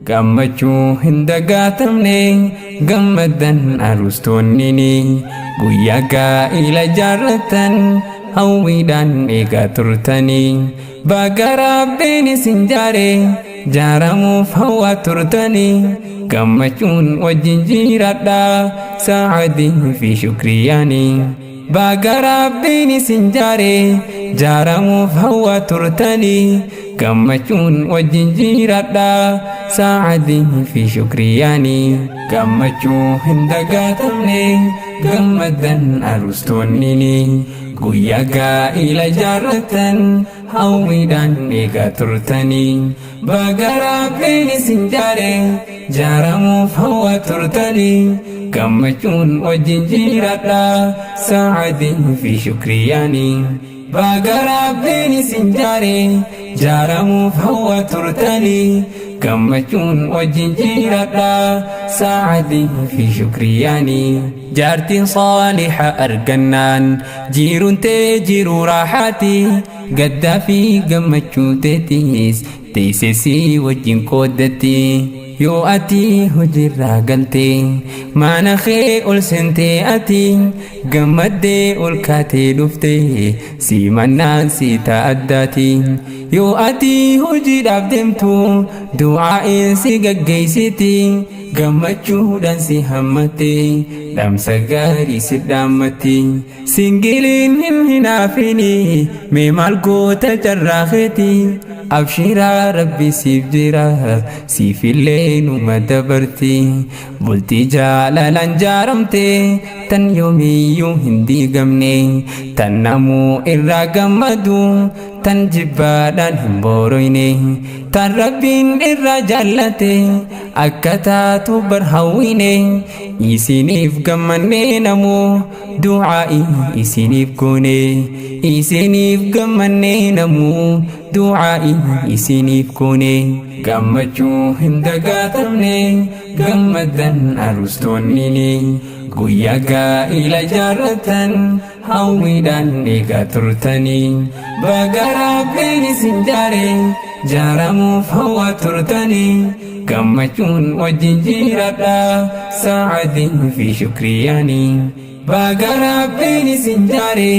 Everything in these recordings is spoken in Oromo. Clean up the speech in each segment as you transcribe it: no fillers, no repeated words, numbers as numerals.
Gammachuu hin dagaatamne gammadan arustoonnini guyyaa gaa'ila jaarratan hawwiidhaan eegaa turtanii baga rabbiin isin jaare jaaramuuf hawwaa turtanii gammachuun wajjin jiraadha saacadii fi shukriyaanii baga rabbiin isin jaare jaaramuuf hawwaa turtanii gammachuun wajjin jiraadha saacadii fi shukriyaanii gammachuu hin dagaatamne gammadan arustoonnini guyyaa gaa'ila jaarratan hawwiidhaan eegaa turtanii baga rabbiin isin jaare jaaramuuf hawwaa turtanii gammachuun wajjin jiraadha saacadii fi shukriyaanii baga rabbiin isin jaare jaaramuuf hawwaa turtanii gammachuun wajjin jiraadha saacadii fi shukriyaanii jaartiin saaliha argannaan jiruun tee jiruu raaxaatii gaddaa fi gammachuu teetiis teessesii wajjin qooddatti yoo ati hojiirraa galtee maana kee ol seentee ati gammaddee ol kaatee dhuftee simannaan si ta'addaati yoo ati hojiidhaaf deemtu du'aa'een si gaggeessiti gammachuudhaan si hammatte dhaamsa gaarii si dhaammatti singiliin hin hinaafini mee maal goota carraakeeti abshiraa rabbi siif jira siifillee numa dabarti bultii jaalalaan jaaramte tan yoomiyyuu hin diigamne tan namuu irraa gammadu tan jibbaadhaan hin booroyne tan rabbiin irraa jaallate akka taatu bar hawwine isiniif gammanne namuu du'aa'i isiniif goone isiniif gammanne namuu du'aa'i isiniif goone gammachuu hin dagaatamne gammadan arustoonnini guyyaa gaa'ila jaarratan hawwiidhaan eegaa turtanii baga rabbiin isin jaare jaaramuuf hawwaa turtanii gammachuun wajjin jiraadha saacadii fi shukriyaanii baga rabbiin isin jaare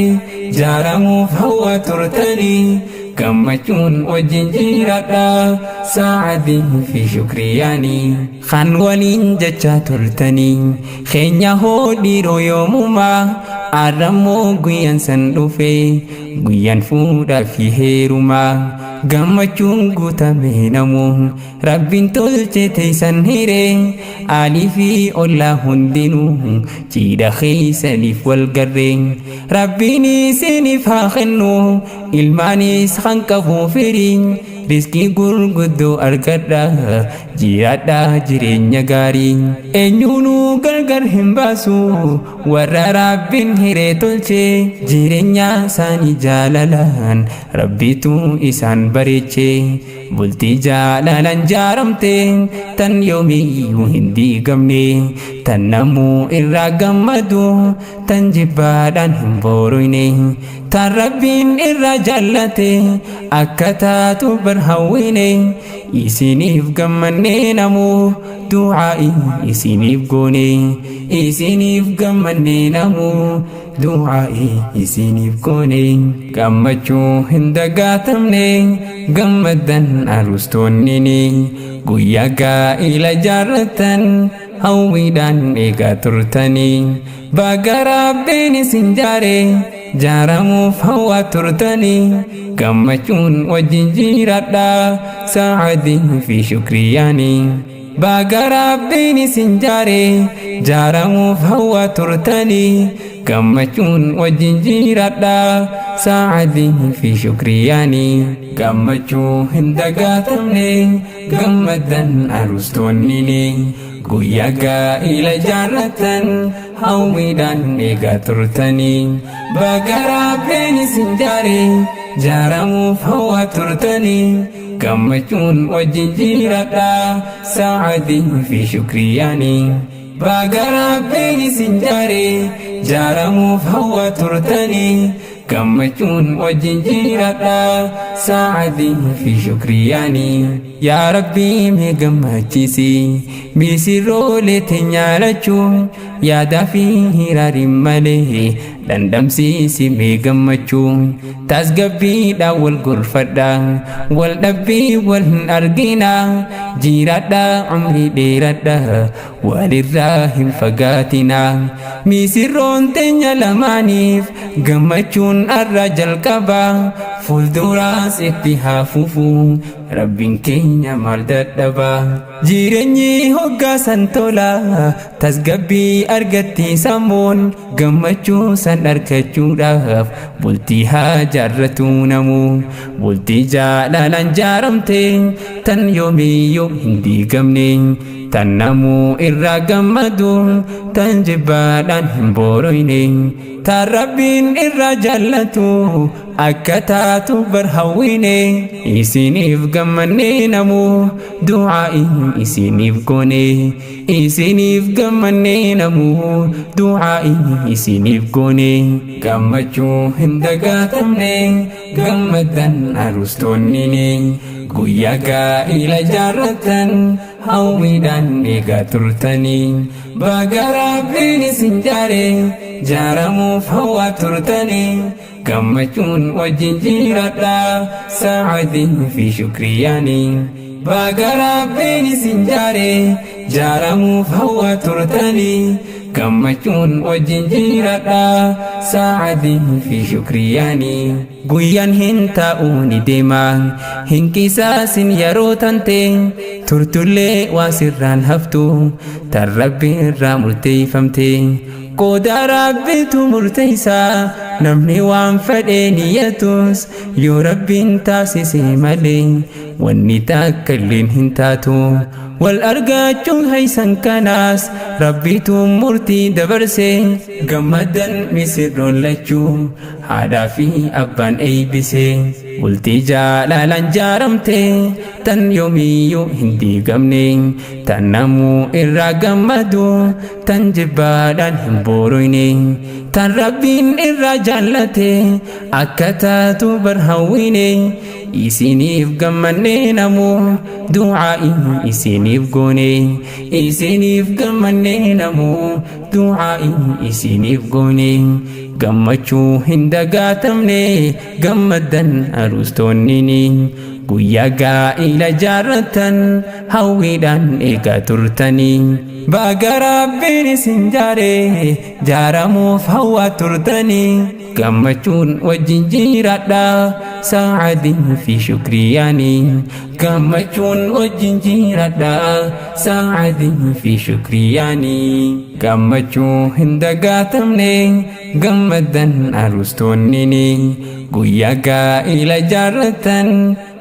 jaaramuuf hawwaa turtanii gammachuun wajjin jiraadha saacadii fi shukriyaanii kan waliin jechaa turtanii keenya hoo dhiiroo yoomumaa arrammoo guyyaan san dhufe guyyaan fuudhaa fi heerumaa gammachuun guutame namuu rabbiin tolche teessan hire alii fi ollaa hundinuu jiidha keeysaniif wal garre rabbiin isiniif haa kennu ilmaanis kan qabu firi riskii gurguddoo argadha jiraadha jireenya gaarii eenyuunuu gargar hin baasu warra rabbiin hiree tolche jireenya isaanii jaalalaan rabbitu isaan bareeche bultii jaalalaan jaaramte tan yoomiyyuu hin diigamne tan namuu irraa gammadu tan jibbaadhaan hin booroyne tan rabbiin irraa jaallate akka taatu bar hawwine isiniif gammanne namuu du'aa'i isiniif goone isiniif gammanne namuu du'aa'i isiniif goone gammachuu hin dagaatamne gammadan arustoonnini guyyaa gaa'ila jaarratan hawwiidhaan eegaa turtanii baga rabbiin isin jaare jaaramuuf hawwaa turtanii gammachuun wajjin jiraadha saacadii fi shukriyaanii baga rabbiin isin jaare jaaramuuf hawwaa turtanii gammachuun wajjin jiraadha saacadii fi shukriyaanii gammachuu hin dagaatamne gammadan arustoonnini guyyaa gaa'ila jaarratan hawwiidhaan eegaa turtanii baga rabbiin isin jaare jaaramuuf hawwaa turtanii gammachuun wajjin jiraadha saacadii fi shukriyaanii baga rabbiin isin jaare jaaramuuf hawwaa turtanii gammachuun wajjin jiraadha saacadii fi shukriyaanii yaa rabbii mee gammachiisi misirroolee teenyaalachuun yaadaa fi hiraariin malee dhandhamsiisi mee gammachuun tasgabbiidha wal gorfadha wal dhabbii wal hin argina jiraadha umrii dheeradha walirraa hin fagaatina misirroon teenya lamaaniif gammachuun arra jalqaba fuulduraas itti haafuufu rabbiin keenya maal dadhaba jireenyi hoggaasan tola tasgabbii argatti sammuun gammachuu san argachuudhaaf bultii haa jaarratu namu bultii jaalalaan jaaramte tan yoomiyyuu hin diigamne tan namuu irraa gammadu tan jibbaadhaan hin booroyne tan rabbiin irraa jaallatu akka taatu barhawwine isiniif gammanne namuu du'aa'i isiniif goone isiniif gammanne namuu du'aa'i isiniif goone gammachuu hin dagaatamne gammadan arustoonnini guyyaa gaa'ila jaarratan hawwiidhaan eegaa turtanii baga rabbiin isin jaare jaaramuuf hawwaa turtanii gammachuun wajjin jiraadha saacadii fi shukriyaanii baga rabbiin isin jaare jaaramuuf hawwaa turtanii gammachuun wajjin jiraadha saacadii fi shukriyaanii guyyaan hin taa'u ni deema hin qisaasin yeroo tante turtullee waa sirraan haftu tan rabbi irraa murteeffamte qooda rabbitu murteessa namni waan fedhe niyyatus yoo rabbiin taasise malee wanni takka illee hin taatu wal argachuun haysan kanaas rabbitu murtii dabarse gammadan misirroon lachuu haadhaa fi abbaan eeybise bultii jaalalaan jaaramte tan yoomiyyuu hin diigamne tan namuu irraa gammadu tan jibbaadhaan hin booroyne tan rabbiin irraa jaallate akka taatu barhawwine isiniif gammanne namuu du'aa'i isiniif goone isiniif gammanne namuu du'aa'i isiniif goone gammachuu hin dagaatamne gammadan arustoonnini guyyaa gaa'ila jaarratan hawwiidhaan eegaa turtanii baga rabbiin isin jaare jaaramuuf hawwaa turtanii gammachuun wajjin jiraadha saacadii fi shukriyaanii gammachuun wajjin jiraadha saacadii fi shukriyaanii gammachuu hin dagaatamne gammadan arustoonnini guyyaa gaa'ila jaarratan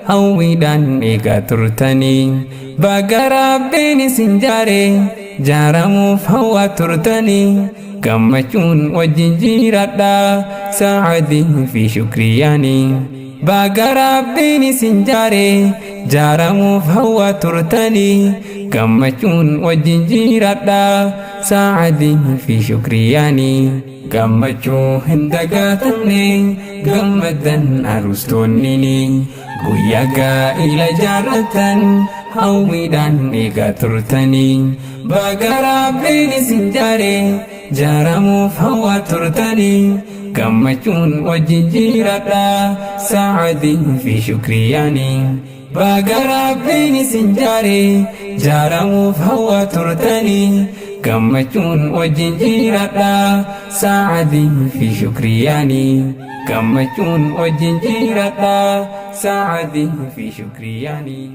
hawwiidhaan eegaa turtanii baga rabbiin isin jaare jaaramuuf hawwaa turtanii gammachuun wajjin jiraadha saacadii fi shukriyaanii baga rabbiin isin jaare jaaramuuf hawwaa turtanii gammachuun wajjin jiraadha saacadii fi shukriyaanii gammachuu hin dagaatamne gammadan arustoonnini guyyaa gaa'ila jaarratan hawwiidhaan eegaa turtanii baga rabbiin isin jaare jaaramuuf hawwaa turtanii gammachuun wajjin jiraadha saacadii fi shukriyaanii baga rabbiin isin jaare jaaramuuf hawwaa turtanii gammachuun wajjin jiraadha saacadii fi shukriyaanii gammachuun wajjin jiraadha saacadii fi shukriyaanii